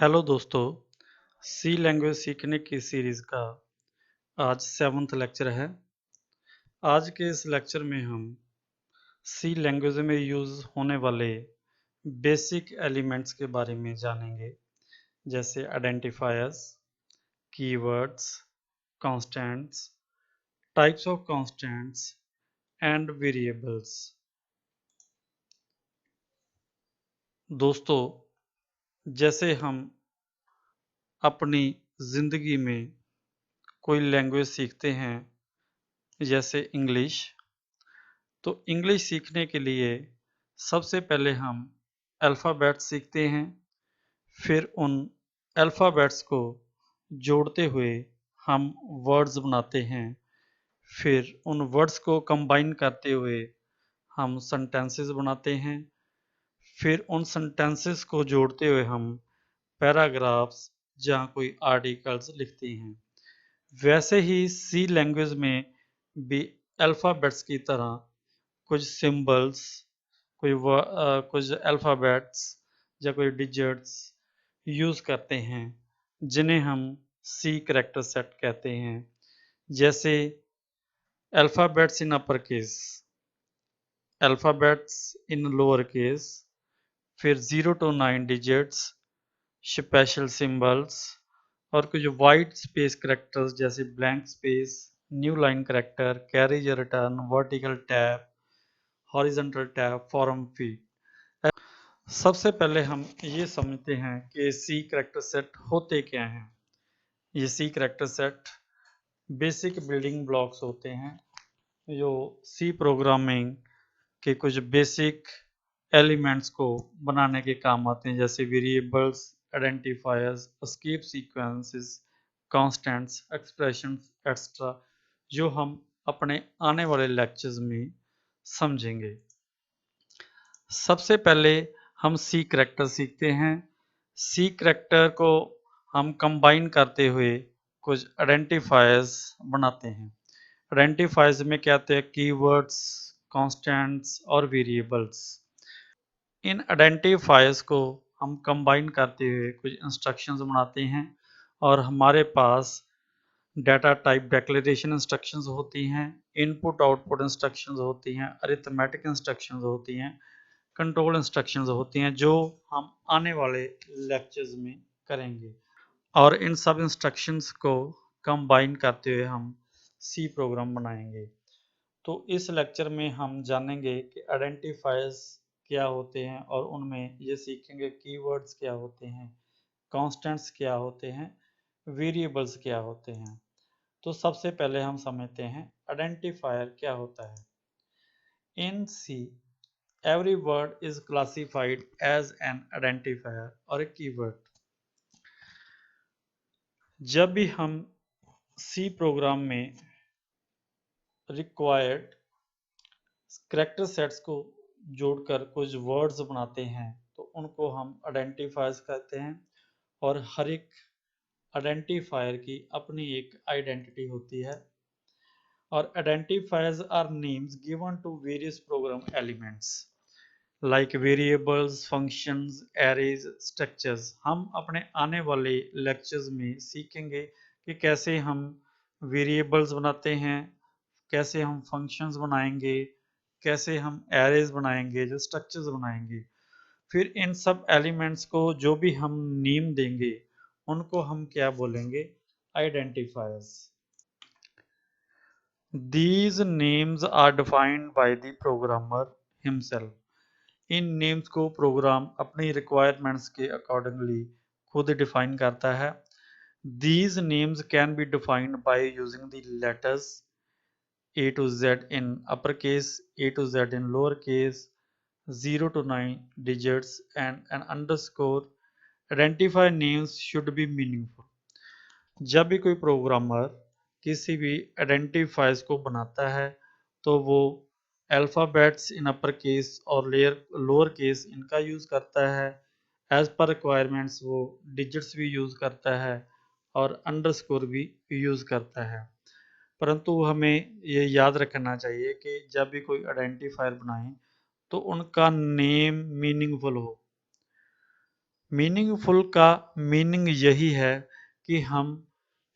Hello दोस्तों। सी language सीखने की सीरीज़ का आज 7वां लेक्चर है। आज के इस लेक्चर में हम सी लैंग्वेज में यूज़ होने वाले बेसिक एलिमेंट्स के बारे में जानेंगे, जैसे identifiers, keywords, constants, types of constants and variables. दोस्तों, जैसे हम अपनी ज़िंदगी में कोई लैंग्वेज सीखते हैं, जैसे इंग्लिश, तो इंग्लिश सीखने के लिए सबसे पहले हम अल्फ़ाबेट्स सीखते हैं। फिर उन अल्फ़ाबेट्स को जोड़ते हुए हम वर्ड्स बनाते हैं। फिर उन वर्ड्स को कंबाइन करते हुए हम सेंटेंसेस बनाते हैं। फिर उन सेंटेंसेस को जोड़ते हुए हम पैराग्राफ्स जहाँ कोई आर्टिकल्स लिखते हैं। वैसे ही सी लैंग्वेज में भी अल्फ़ाबेट्स की तरह कुछ सिंबल्स, कुछ अल्फ़ाबेट्स या कोई डिजिट्स यूज़ करते हैं, जिन्हें हम सी करैक्टर सेट कहते हैं। जैसे अल्फ़ाबेट्स इन अपर केस, अल्फ़ाबेट्स इन लोअर केस, फिर 0 to 9 डिजिट्स, स्पेशल सिंबल्स और कुछ वाइट स्पेस करैक्टर्स जैसे blank space, new line character, carriage return, vertical tab, horizontal tab, form fee. सबसे पहले हम ये समझते हैं कि सी करैक्टर सेट होते क्या हैं। ये C character set basic building blocks होते हैं जो सी प्रोग्रामिंग के कुछ बेसिक एलिमेंट्स को बनाने के काम आते हैं, जैसे variables, identifiers, escape sequences, constants, expressions extra, जो हम अपने आने वाले लेक्चर्स में समझेंगे। सबसे पहले हम सी करैक्टर सीखते हैं। सी करैक्टर को हम कंबाइन करते हुए कुछ आइडेंटिफायर्स बनाते हैं। आइडेंटिफायर्स में क्या आते हैं? कीवर्ड्स, कांस्टेंट्स और वेरिएबल्स। इन आइडेंटिफायर्स को हम कंबाइन करते हुए कुछ इंस्ट्रक्शंस बनाते हैं और हमारे पास डाटा टाइप डिक्लेरेशन इंस्ट्रक्शंस होती हैं, इनपुट आउटपुट इंस्ट्रक्शंस होती हैं, अरिथमेटिक इंस्ट्रक्शंस होती हैं, कंट्रोल इंस्ट्रक्शंस होती हैं, जो हम आने वाले लेक्चर्स में करेंगे। और इन सब इंस्ट्रक्शंस को कंबाइन करते हुए हम सी प्रोग्राम बनाएंगे। तो इस लेक्चर में हम जानेंगे कि आइडेंटिफायर्स क्या होते हैं और उनमें ये सीखेंगे कीवर्ड्स क्या होते हैं, कांस्टेंट्स क्या होते हैं, वेरिएबल्स क्या होते हैं। तो सबसे पहले हम समझते हैं आइडेंटिफायर क्या होता है। इन सी every word is classified as an identifier or a keyword। जब भी हम सी प्रोग्राम में रिक्वायर्ड करैक्टर सेट्स को जोड़कर कुछ वर्ड्स बनाते हैं, तो उनको हम आइडेंटिफायर्स कहते हैं। और हर एक आइडेंटिफायर की अपनी एक आइडेंटिटी होती है। और identifiers are names given to various program elements like variables, functions, arrays, structures. हम अपने आने वाले लेक्चर्स में सीखेंगे कि कैसे हम वेरिएबल्स बनाते हैं, कैसे हम फंक्शंस बनाएंगे, कैसे हम एरेज बनाएंगे, जो स्ट्रक्चर्स बनाएंगे। फिर इन सब एलिमेंट्स को जो भी हम नेम देंगे, उनको हम क्या बोलेंगे? Identifiers. These names are defined by the programmer himself। In names को प्रोग्राम अपनी रिक्वायरमेंट्स के अकॉर्डिंगली खुद डिफाइन करता है। These names can be defined by using the letters A to Z in uppercase, A to Z in lowercase, 0 to 9 digits and an underscore। Identify names should be meaningful। जब भी कोई programmer किसी भी identifiers को बनाता है, तो वो अल्फ़ाबेट्स इन अपर केस और लोअर केस इनका यूज़ करता है। एज पर रिक्वायरमेंट्स वो डिजिट्स भी यूज़ करता है और अंडरस्कोर भी यूज़ करता है। परंतु हमें ये याद रखना चाहिए कि जब भी कोई आइडेंटिफायर बनाएं, तो उनका नेम मीनिंगफुल हो। मीनिंगफुल का मीनिंग यही है कि हम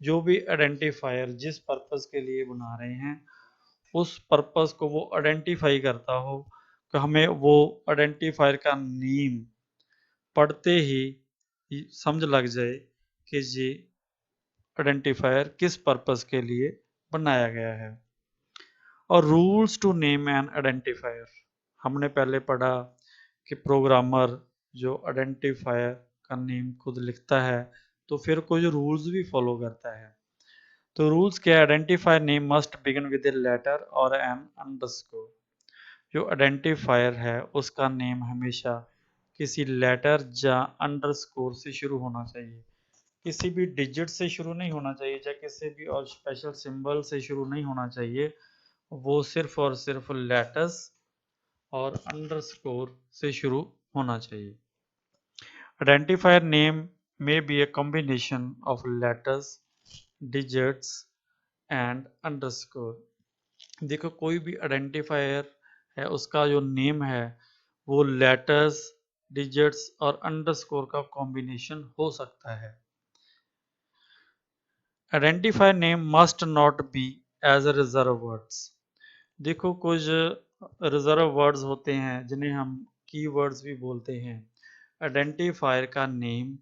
जो भी आइडेंटिफायर जिस पर्पस के लिए बना रहे हैं उस पर्पस को वो आइडेंटिफाई करता हो, कि हमें वो आइडेंटिफायर का नेम पढ़ते ही समझ लग जाए कि ये आइडेंटिफायर किस पर्पस के लिए बनाया गया है। और rules to name an identifier, हमने पहले पढ़ा कि प्रोग्रामर जो आइडेंटिफायर का नेम खुद लिखता है तो फिर कुछ रूल्स भी फॉलो करता है। तो रूल्स क्या, identifier name must begin with a letter और एन अंडरस्कोर। जो आइडेंटिफायर है उसका नेम हमेशा किसी लेटर या अंडरस्कोर से शुरू होना चाहिए, किसी भी डिजिट से शुरू नहीं होना चाहिए या किसी भी और स्पेशल सिंबल से शुरू नहीं होना चाहिए। वो सिर्फ और सिर्फ लेटर्स और अंडरस्कोर से शुरू होना चाहिए। Identifier name may be a combination of letters, digits and underscore। देखो कोई भी आइडेंटिफायर है उसका जो नेम है वो लेटर्स, डिजिट्स और अंडरस्कोर का कॉम्बिनेशन हो सकता है। Identifier name must not be as a reserve words. देखो कुछ रिजर्व वर्ड्स होते हैं जिन्हें हम कीवर्ड्स भी बोलते हैं। आइडेंटिफायर का नेम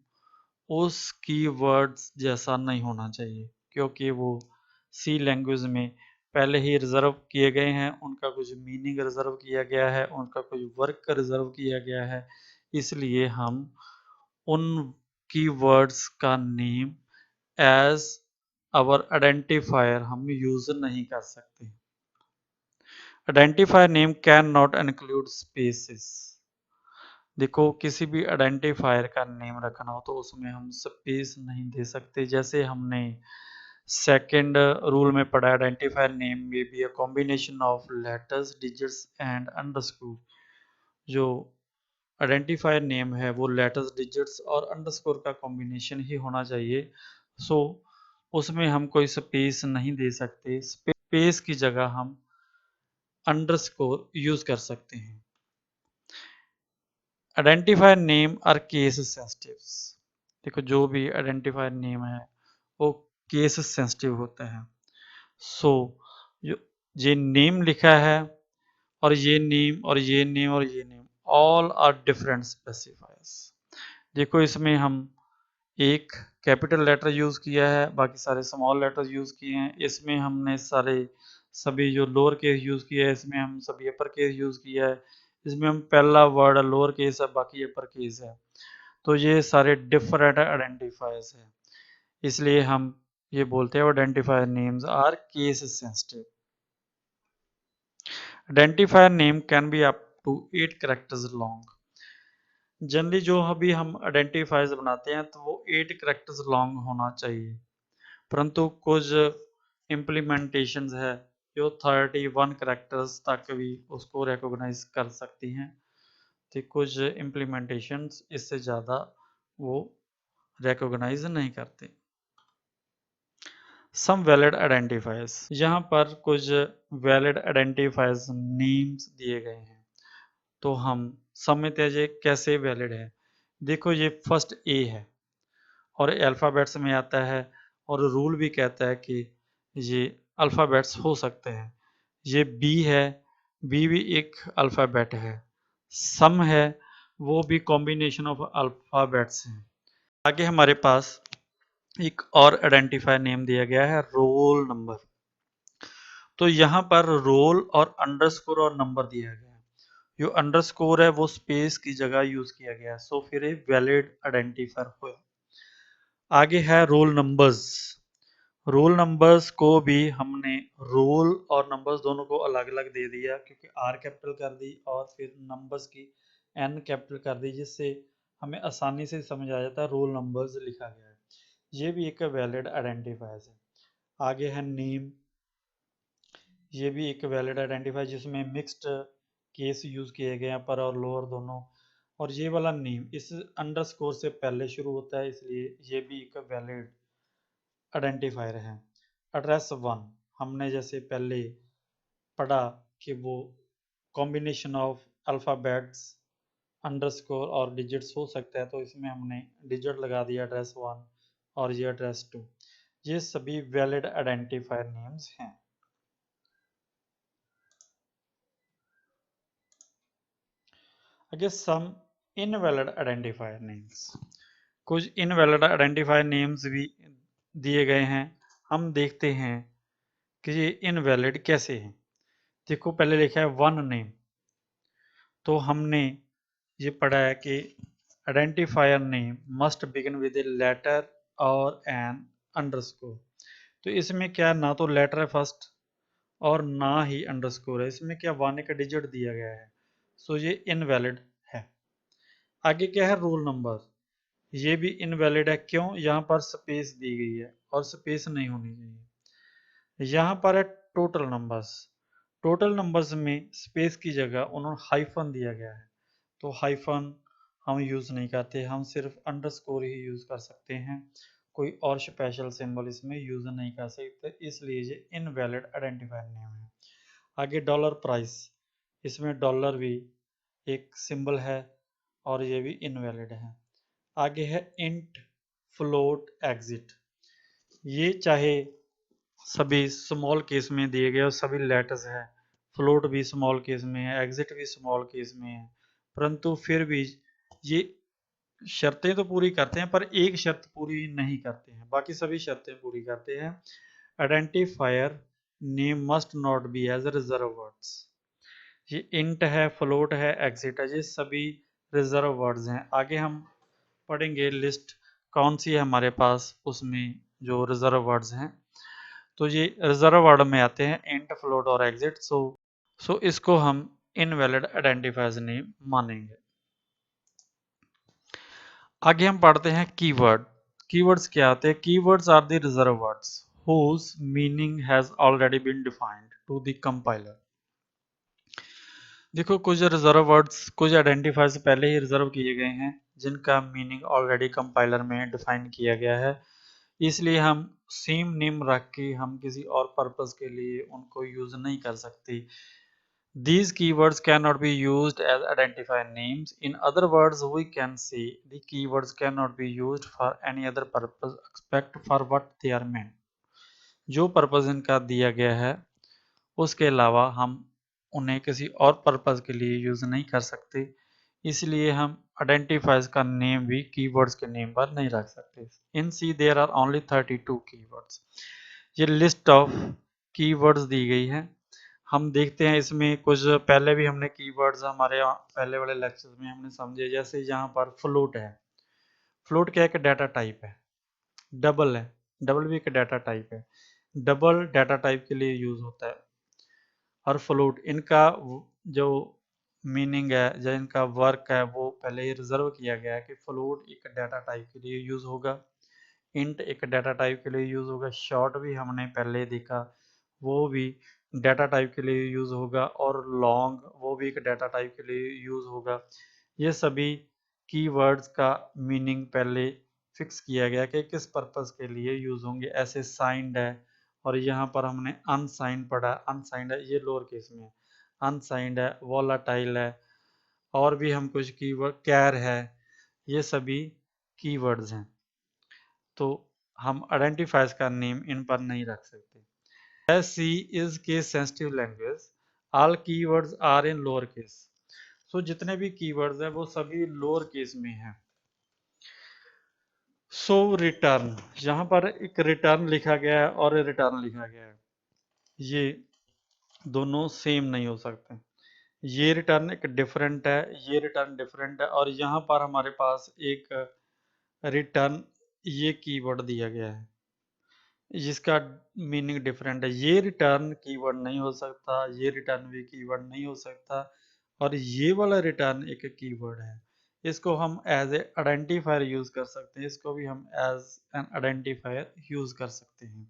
उस कीवर्ड्स जैसा नहीं होना चाहिए, क्योंकि वो सी लैंग्वेज में पहले ही रिजर्व किए गए हैं, उनका कुछ मीनिंग रिजर्व किया गया है, उनका कुछ वर्क रिजर्व किया गया है। इसलिए हम उन कीवर्ड्स का नेम एज आवर आइडेंटिफायर हम यूज नहीं कर सकते। Identifier name can not include spaces. देखो किसी भी आइडेंटिफायर का नेम रखना हो तो उसमें हम स्पेस नहीं दे सकते। जैसे हमने सेकंड रूल में पढ़ा, आइडेंटिफायर नेम में be a combination of letters, digits and underscore. जो आइडेंटिफायर नेम है वो लेटर्स, डिजिट्स और अंडरस्कोर का कॉम्बिनेशन ही होना चाहिए। सो उसमें हम कोई स्पेस नहीं दे सकते। स्पेस की जगह हम अंडरस्कोर यूज कर सकते हैं। Identifier name are case sensitive. देखो जो भी आइडेंटिफायर नेम है वो केस सेंसिटिव होता है। सो जो ये नेम लिखा है और ये नेम और ये नेम और ये name all are different specifiers. देखो इसमें हम एक कैपिटल लेटर यूज किया है, बाकी सारे स्मॉल लेटर यूज किए हैं। इसमें हमने सारे सभी जो लोअर केस यूज किया है, इसमें हम सभी अपर केस यूज किया है। इसमें हम पहला वर्ड लोअर केस है, बाकी अपर केस है। तो ये सारे डिफरेंट आइडेंटिफायर्स है, इसलिए हम ये बोलते हैं identifier names are case sensitive. Identifier name can be up to 8 characters long. Generally जो अभी हम आइडेंटिफायर्स बनाते हैं तो वो 8 कैरेक्टर्स लॉन्ग होना चाहिए, परंतु कुछ इम्प्लीमेंटेशंस है जो 31 कैरेक्टर्स तक भी उसको रिकॉग्नाइज कर सकती हैं। तो कुछ इम्प्लीमेंटेशंस इससे ज़्यादा वो रिकॉग्नाइज नहीं करते। सम वैलिड आइडेंटिफायर्स, यहाँ पर कुछ वैलिड आइडेंटिफायर्स नेम्स दिए गए हैं तो हम समझते हैं ये कैसे वैलिड है। देखो ये फर्स्ट ए है और अल्फ़ाबेट्स में आता है और रूल भी कहता है कि ये अल्फ़ाबेट्स हो सकते हैं। ये बी है, बी भी एक अल्फ़ाबेट है। सम है, वो भी कॉम्बिनेशन ऑफ अल्फ़ाबेट्स हैं। आगे हमारे पास एक और आइडेंटिफायर नेम दिया गया है रोल नंबर। तो यहाँ पर रोल और अंडरस्कोर और नंबर दिया गया है। जो अंडरस्कोर है वो स्पेस की जगह यूज किया गया है, सो फिर एक वैलिड आइडेंटिफायर हुआ। आगे है रोल नंबर्स। रोल नंबर्स को भी हमने रोल और नंबर्स दोनों को अलग अलग दे दिया, क्योंकि आर कैपिटल कर दी और फिर नंबर्स की एन कैपिटल कर दी, जिससे हमें आसानी से समझ आ जाता है रोल नंबर्स लिखा गया है। ये भी एक वैलिड आइडेंटिफायर है। आगे है नेम, ये भी एक वैलिड आइडेंटिफायर जिसमें मिक्स्ड केस यूज किए गए हैं, अपर और लोअर दोनों। और ये वाला नेम इस अंडरस्कोर से पहले शुरू होता है, इसलिए ये भी एक वैलिड आइडेंटिफायर है। एड्रेस वन, हमने जैसे पहले पढ़ा कि वो कॉम्बिनेशन ऑफ अल्फ़ाबेट्स अंडरस्कोर और डिजिट्स हो सकता है, तो इसमें हमने डिजिट लगा दिया एड्रेस 1 और ये एड्रेस 2। ये सभी वैलिड आइडेंटिफायर नेम्स हैं। आगे सम इनवैलिड आइडेंटिफायर नेम्स, कुछ इनवैलिड आइडेंटिफायर नेम्स भी दिए गए हैं। हम देखते हैं कि ये इनवैलिड कैसे हैं। देखो पहले लिखा है वन नेम, तो हमने ये पढ़ा है कि identifier name must begin with a letter और एन अंडरस्कोर। तो इसमें क्या, ना तो लेटर है फर्स्ट और ना ही अंडरस्कोर है, इसमें क्या वन का डिजिट दिया गया है, सो ये इनवैलिड है। आगे क्या है रोल नंबर, ये भी इनवैलिड है। क्यों, यहाँ पर स्पेस दी गई है और स्पेस नहीं होनी चाहिए। यहाँ पर है टोटल नंबर्स, टोटल नंबर्स में स्पेस की जगह उन्होंने हाइफन दिया गया है, तो हाइफन हम यूज नहीं करते, हम सिर्फ अंडरस्कोर ही यूज कर सकते हैं, कोई और स्पेशल सिंबल इसमें यूज नहीं कर सकते, इसलिए ये इनवैलिड आइडेंटिफायर नेम है। आगे डॉलर प्राइस, इसमें डॉलर भी एक सिंबल है और ये भी इनवैलिड है। आगे है इंट, फ्लोट, एग्जिट, ये चाहे सभी स्मॉल केस में दिए गए और सभी लेटर्स है, फ्लोट भी स्मॉल केस में है, एग्जिट भी स्मॉल केस में है, परंतु फिर भी ये शर्तें तो पूरी करते हैं पर एक शर्त पूरी नहीं करते हैं, बाकी सभी शर्तें पूरी करते हैं। Identifier name must not be as reserve words, ये इंट है, फ्लोट है, एग्जिट है, ये सभी रिजर्व वर्ड्स हैं। आगे हम पढ़ेंगे लिस्ट कौन सी है हमारे पास उसमें जो रिजर्व वर्ड्स हैं, तो ये रिजर्व वर्ड में आते हैं इंट, फ्लोट और एग्जिट। सो इसको हम इनवैलिड आइडेंटिफायर्स नेम मानेंगे। आगे हम पढ़ते हैं कीवर्ड। कीवर्ड्स क्या होते हैं, keywords are the reserve words whose meaning has already been defined to the compiler। देखो कुछ रिजर्व वर्ड्स, कुछ आइडेंटिफायर्स पहले ही रिजर्व किए गए हैं जिनका मीनिंग ऑलरेडी कंपाइलर में डिफाइन किया गया है, इसलिए हम सेम नेम रख के हम किसी और पर्पस के लिए उनको यूज नहीं कर सकते। These keywords cannot be used as identifier names. In other words, we can say the keywords cannot be used for any other purpose except for what they are meant। जो purpose इनका दिया गया है उसके अलावा हम उन्हें किसी और पर्पस के लिए यूज नहीं कर सकते, इसलिए हम आइडेंटिफायर्स का नेम भी कीवर्ड्स के नेम पर नहीं रख सकते। इन सी देयर आर ओनली 32 कीवर्ड्स। ये लिस्ट ऑफ कीवर्ड्स दी गई है। हम देखते हैं इसमें कुछ पहले भी हमने कीवर्ड्स हमारे पहले वाले लेक्चर्स में हमने समझे, जैसे यहाँ पर फ्लोट है, फ्लोट क्या एक डाटा टाइप है, डबल है, डबल भी एक डाटा टाइप है, डबल डाटा टाइप के लिए यूज होता है। और फ्लोट, इनका जो मीनिंग है या इनका वर्क है वो पहले ही रिजर्व किया गया है कि फ्लोट एक डाटा टाइप के लिए यूज होगा, इंट एक डाटा टाइप के लिए यूज होगा, शॉर्ट भी हमने पहले देखा वो भी डाटा टाइप के लिए यूज होगा, और लॉन्ग वो भी एक डाटा टाइप के लिए यूज होगा। ये सभी कीवर्ड्स का मीनिंग पहले फिक्स किया गया कि किस पर्पस के लिए यूज होंगे। ऐसे साइंड है, और यहाँ पर हमने अनसाइंड पढ़ा, अनसाइंड है ये लोअर केस में, अनसाइंड है, वॉलाटाइल है, और भी हम कुछ कीवर्ड, कैर है, ये सभी कीवर्ड्स हैं, तो हम आइडेंटिफायर्स का नेम इन पर नहीं रख सकते। As C is case sensitive language, all keywords are in lower case। सो जितने भी कीवर्ड्स हैं वो सभी लोअर केस में हैं। सो रिटर्न, यहाँ पर एक रिटर्न लिखा गया है और रिटर्न लिखा गया है, ये दोनों सेम नहीं हो सकते। ये रिटर्न एक डिफरेंट है, ये रिटर्न डिफरेंट है, और यहाँ पर हमारे पास एक रिटर्न ये कीवर्ड दिया गया है जिसका मीनिंग डिफरेंट है। ये रिटर्न कीवर्ड नहीं हो सकता, ये रिटर्न भी कीवर्ड नहीं हो सकता, और ये वाला रिटर्न एक कीवर्ड है, इसको हम एज ए आइडेंटिफायर यूज कर सकते हैं, इसको भी हम एज एन आइडेंटिफायर यूज कर सकते हैं।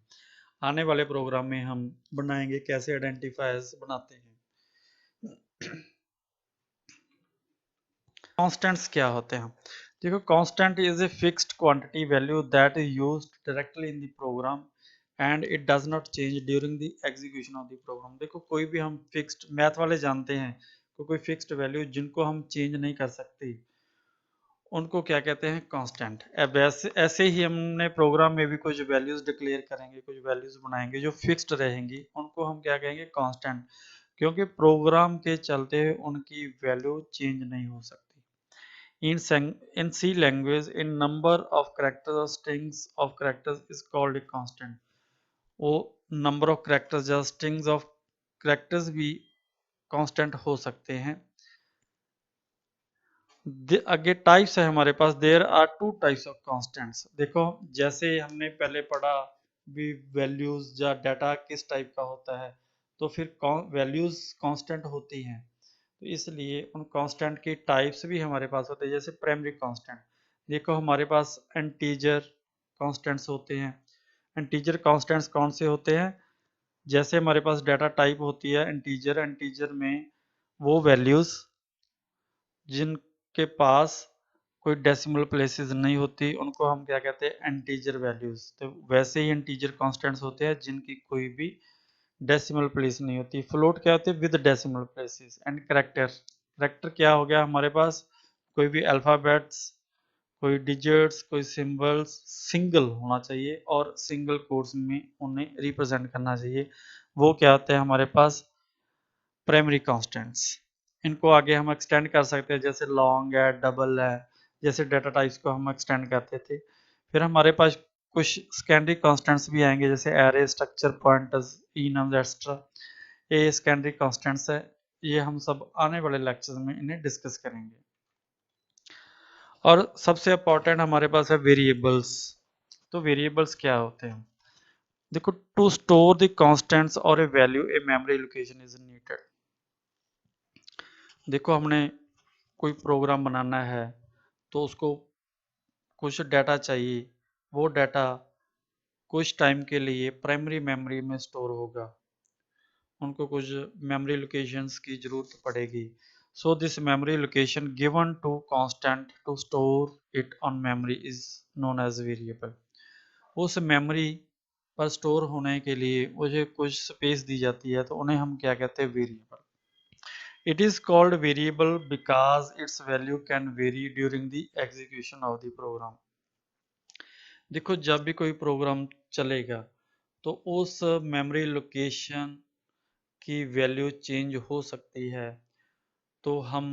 आने वाले प्रोग्राम में हम बनाएंगे कैसे आइडेंटिफायर्स बनाते हैं। कॉन्स्टेंट्स क्या होते हैं, देखो constant is a fixed quantity value that is used directly in the program and it does not change during the execution of the program. देखो कोई भी हम फिक्स्ड, मैथ वाले जानते हैं कोई फिक्स्ड वैल्यू जिनको हम चेंज नहीं कर सकते, उनको क्या कहते हैं, कांस्टेंट। अब ऐसे ही हमने प्रोग्राम में भी कुछ वैल्यूज डिक्लेयर करेंगे, कुछ वैल्यूज बनाएंगे जो फिक्स्ड रहेंगी, उनको हम क्या कहेंगे, कांस्टेंट, क्योंकि प्रोग्राम के चलते उनकी वैल्यू चेंज नहीं हो सकती। In C language in number of characters और strings of characters is called a constant. वो नंबर ऑफ कैरेक्टर्स या स्ट्रिंग्स ऑफ कैरेक्टर्स भी कांस्टेंट हो सकते हैं। आगे टाइप्स है हमारे पास, there are two types of constants. देखो जैसे हमने पहले पढ़ा भी वैल्यूज या डाटा किस टाइप का होता है, तो फिर वैल्यूज कांस्टेंट होती हैं, तो इसलिए उन कांस्टेंट की टाइप्स भी हमारे पास होते हैं। जैसे प्राइमरी कांस्टेंट, देखो हमारे पास इंटीजर कांस्टेंट्स होते हैं। इंटीजर कांस्टेंट्स कौन से होते हैं, जैसे हमारे पास डाटा टाइप होती है इंटीजर, इंटीजर में वो वैल्यूज जिनके पास कोई डेसिमल प्लेसेस नहीं होती, उनको हम क्या कहते हैं, इंटीजर वैल्यूज। तो वैसे ही इंटीजर कांस्टेंट्स होते हैं जिनकी कोई भी डेसिमल प्लेस नहीं होती। फ्लोट क्या होती है, with decimal places. And character, character क्या हो गया हमारे पास, कोई भी अल्फाबेट्स, कोई डिजिट्स, कोई सिंबल्स सिंगल होना चाहिए और सिंगल कोट्स में उन्हें रिप्रेजेंट करना चाहिए, वो क्या होते हैं हमारे पास, प्राइमरी कांस्टेंट्स। इनको आगे हम एक्सटेंड कर सकते हैं, जैसे लॉन्ग है, डबल है, जैसे डाटा टाइप्स को हम एक्सटेंड करते थे। फिर हमारे पास कुछ सेकेंडरी कांस्टेंट्स भी आएंगे, जैसे एरे, स्ट्रक्चर, पॉइंटर्स, इनम्स एक्स्ट्रा। ये सेकेंडरी कांस्टेंट्स है, ये हम सब आने वाले लेक्चर्स में इन्हें डिस्कस करेंगे। और सबसे इंपॉर्टेंट हमारे पास है वेरिएबल्स। तो वेरिएबल्स क्या होते हैं, देखो टू स्टोर द कांस्टेंट्स और a value a memory location is needed. देखो हमने कोई प्रोग्राम बनाना है, तो उसको कुछ डाटा चाहिए, वो डाटा कुछ टाइम के लिए प्राइमरी मेमोरी में स्टोर होगा, उनको कुछ मेमोरी लोकेशंस की जरूरत पड़ेगी। So this memory location given to constant to store it on memory is known as variable. उस मेमोरी पर स्टोर होने के लिए मुझे कुछ स्पेस दी जाती है, तो उन्हें हम क्या कहते हैं, variable. It is called variable because its value can vary during the execution of the program. देखो जब भी कोई प्रोग्राम चलेगा, तो उस मेमोरी लोकेशन की वैल्यू चेंज हो सकती है, तो हम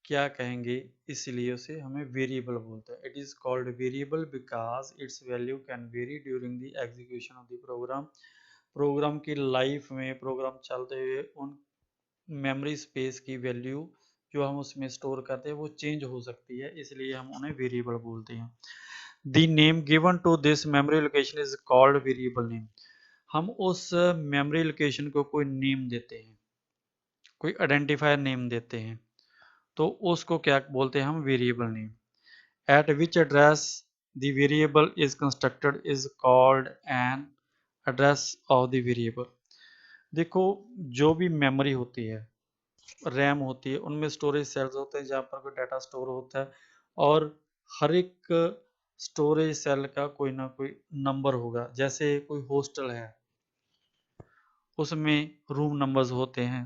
क्या कहेंगे, इसलिए उसे हमें वेरिएबल बोलते हैं। It is called variable because its value can vary during the execution of the program. Program की लाइफ में, प्रोग्राम चलते हुए उन मेमोरी स्पेस की वैल्यू जो हम उसमें स्टोर करते हैं वो चेंज हो सकती है, इसलिए हम उन्हें वेरिएबल बोलते हैं। The name given to this memory location is called variable name. हम उस मेमोरी लोकेशन को कोई नेम देते हैं, कोई आइडेंटिफायर नेम देते हैं, तो उसको क्या बोलते हैं हम, variable name. Eight which address the variable is constructed is called an address of the variable. देखो जो भी मेमोरी होती है, रैम होती है, उनमें स्टोरेज सेल्स होते हैं जहाँ पर कोई डाटा स्टोर होता है, और हर एक स्टोरेज सेल का कोई ना कोई नंबर होगा। जैसे कोई हॉस्टल है, उसमें रूम नंबर्स होते हैं।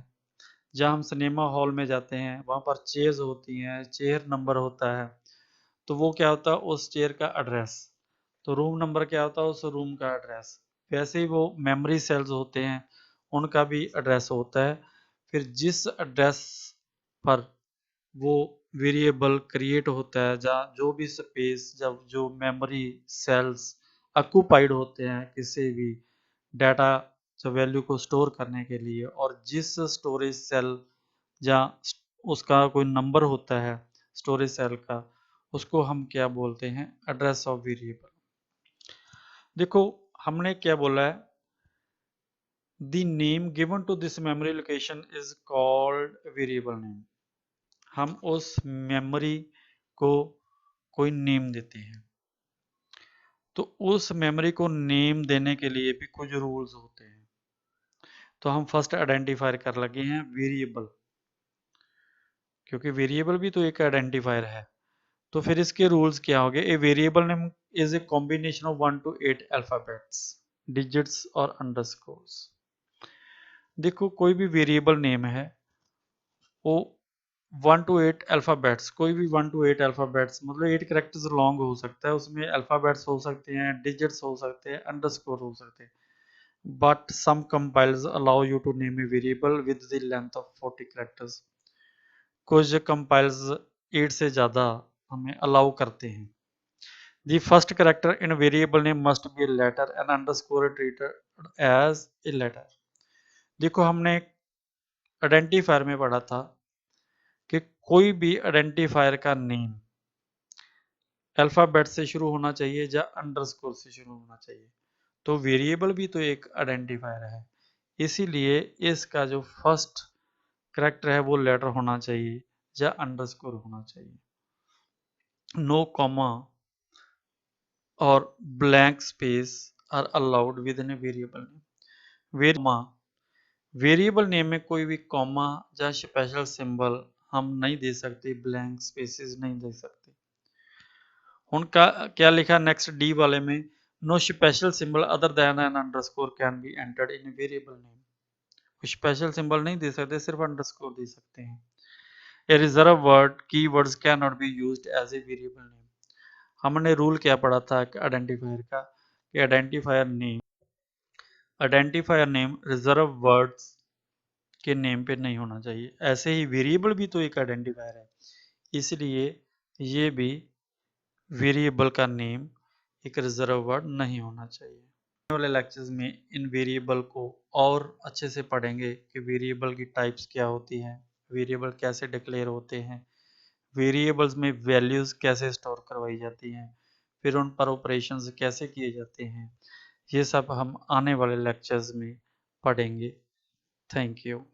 जहाँ हम सिनेमा हॉल में जाते हैं, वहाँ पर चेयर्स होती हैं, चेयर नंबर होता है, तो वो क्या होता है, उस चेयर का एड्रेस। तो रूम नंबर क्या होता है, उस रूम का एड्रेस। वैसे ही वो मेमोरी सेल्स होते हैं, उनका भी एड्रेस होता है। फिर जिस एड्रेस पर वो वेरिएबल क्रिएट होता है, जहाँ जो भी स्पेस, जब जो मेमोरी सेल्स ऑक्यूपाइड होते हैं किसी भी डाटा जो वैल्यू को स्टोर करने के लिए, और जिस स्टोरेज सेल जहाँ उसका कोई नंबर होता है स्टोरेज सेल का, उसको हम क्या बोलते हैं, एड्रेस ऑफ वेरिएबल। देखो हमने क्या बोला है, the name given to this memory location is called variable name. हम उस मेमोरी को कोई नेम देते हैं, तो उस मेमोरी को नेम देने के लिए भी कुछ रूल्स होते हैं। तो हम फर्स्ट आइडेंटिफायर कर लगे हैं वेरिएबल, क्योंकि वेरिएबल भी तो एक आइडेंटिफायर है। तो फिर इसके रूल्स क्या हो गए, ए variable name is a combination of 1 to 8 alphabets, digits और अंडरस्कोर्स। देखो कोई भी वेरिएबल नेम है, वो 1 to 8 अल्फ़ाबेट्स, कोई भी 1 to 8 अल्फ़ाबेट्स मतलब 8 कैरेक्टर्स लॉन्ग हो सकता है, उसमें अल्फ़ाबेट्स हो सकते हैं, डिजिट्स हो सकते हैं, अंडरस्कोर हो सकते हैं। But some compilers allow you to name a variable with the length of 40 characters. कुछ compilers 8 से ज़्यादा हमें allow करते हैं। The first character in a variable name must be a letter and underscore treated as a letter. देखो हमने identifier में पढ़ा था कि कोई भी आइडेंटिफायर का नेम अल्फ़ाबेट से शुरू होना चाहिए या अंडरस्कोर से शुरू होना चाहिए। तो वेरिएबल भी तो एक आइडेंटिफायर है, इसीलिए इसका जो फर्स्ट करैक्टर है वो लेटर होना चाहिए या अंडरस्कोर होना चाहिए। नो कॉमा और blank space are allowed within a variable name. Variable name में कोई भी कॉमा या स्पेशल सिंबल हम नहीं दे सकते, ब्लैंक स्पेसेस नहीं दे सकते। उनका क्या लिखा नेक्स्ट डी वाले में, no special symbol other than an underscore can be entered in variable name. Special symbol नहीं दे सकते, सिर्फ अंडरस्कोर दे सकते हैं। A reserve word keywords can not be used as a variable name. हमने रूल क्या पढ़ा था आइडेंटिफायर का कि आइडेंटिफायर नेम रिजर्व वर्ड्स के नेम पे नहीं होना चाहिए। ऐसे ही वेरिएबल भी तो एक आइडेंटिफायर है, इसलिए ये भी वेरिएबल का नेम एक रिजर्व वर्ड नहीं होना चाहिए। आने वाले लेक्चर्स में इन वेरिएबल को और अच्छे से पढ़ेंगे कि वेरिएबल की टाइप्स क्या होती हैं, वेरिएबल कैसे डिक्लेयर होते हैं, वेरिएबल्स में वैल्यूज़ कैसे स्टोर करवाई जाती हैं, फिर उन पर ऑपरेशंस कैसे किए जाते हैं, ये सब हम आने वाले लेक्चर्स में पढ़ेंगे। Thank you.